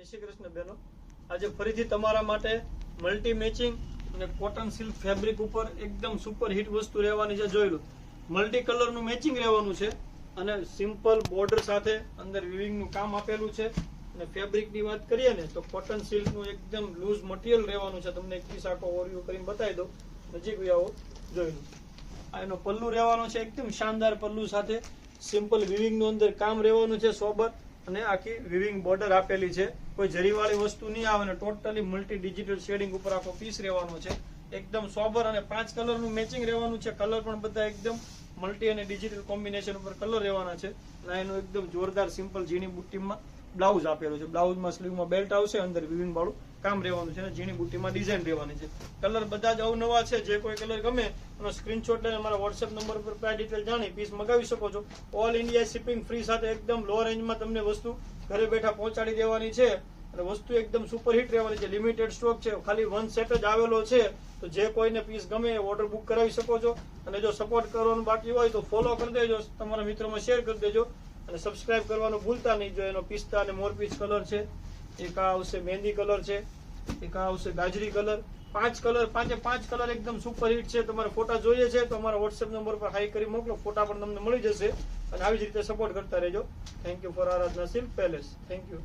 જય શ્રી કૃષ્ણ બહેનો, આજે ફરીથી તમારા માટે મલ્ટી મેચિંગ અને કોટન સિલ્ક ફેબ્રિક ઉપર એકદમ સુપર હિટ વસ્તુ રહેવાની છે. જોઈ લો, મલ્ટી કલરનું મેચિંગ રહેવાનું છે અને સિમ્પલ બોર્ડર સાથે અંદર વિવિંગનું કામ આપેલું છે. અને ફેબ્રિકની વાત કરીએ ને તો કોટન સિલ્કનું એકદમ લૂઝ મટીરિયલ રહેવાનું છે. તમને એક પીસ આખો ઓરિયો કરીને બતાવી દો, નજીક આવો, જોઈ લો. આ એનો પલ્લુ રહેવાનો છે, એકદમ શાનદાર પલ્લુ સાથે સિમ્પલ વિવિંગનું અંદર કામ રહેવાનું છે સોબર, અને આખી વિવિંગ બોર્ડર આપેલી છે. કોઈ જરીવાળી વસ્તુ નહીં આવે ને ટોટલી મલ્ટી ડિજિટલ શેડિંગ ઉપર આખો પીસ રહેવાનો છે. એકદમ સોબર અને 5 કલરનું મેચિંગ રહેવાનું છે. કલર પણ બધા એકદમ મલ્ટી અને ડિજિટલ કોમ્બિનેશન ઉપર કલર રહેવાના છે. અને એનું એકદમ જોરદાર સિમ્પલ ઝીણી બુટ્ટીમાં બ્લાઉઝ આપેલું છે. બ્લાઉઝમાં સ્લીવમાં બેલ્ટ આવશે, અંદર વિવિંગ વાળું કામ રહેવાનું છે અને ઝીણી બુટ્ટીમાં ડિઝાઇન રહેવાની છે. કલર બધા જ અવનવા છે. જે કોઈ કલર ગમે એનો સ્ક્રીનશોટ લઈને અમારા વોટ્સએપ નંબર પર પ્રાઇસ ડિટેલ જાણી પીસ મગાવી શકો છો. ઓલ ઇન્ડિયા શિપિંગ ફ્રી સાથે એકદમ લો રેન્જમાં તમને વસ્તુ ઘરે બેઠા પહોંચાડી દેવાની છે. અને વસ્તુ એકદમ સુપર હિટ રહેવાની છે. લિમિટેડ સ્ટોક છે, ખાલી 1 સેટ જ આવેલો છે. તો જે કોઈને પીસ ગમે એ ઓર્ડર બુક કરાવી શકો છો. અને જો સપોર્ટ કરવાનું બાકી હોય તો ફોલો કરી દેજો, તમારા મિત્રોમાં શેર કરી દેજો અને સબસ્ક્રાઇબ કરવાનું ભૂલતા નહીં. જો એનો પિસ્તા અને મોરપીચ કલર છે, એક આ આવશે મહેંદી કલર છે, એક આ આવશે ગાજરી કલર. 5 કલર, 5 કલર એકદમ સુપર હિટ છે. તમારે ફોટા જોઈએ છે તો અમારા વોટ્સએપ નંબર પર હાઈ કરી મોકલો, ફોટા પણ તમને મળી જશે. અને આવી જ રીતે સપોર્ટ કરતા રહેજો. Thank you for Aradhana silk palace. Thank you.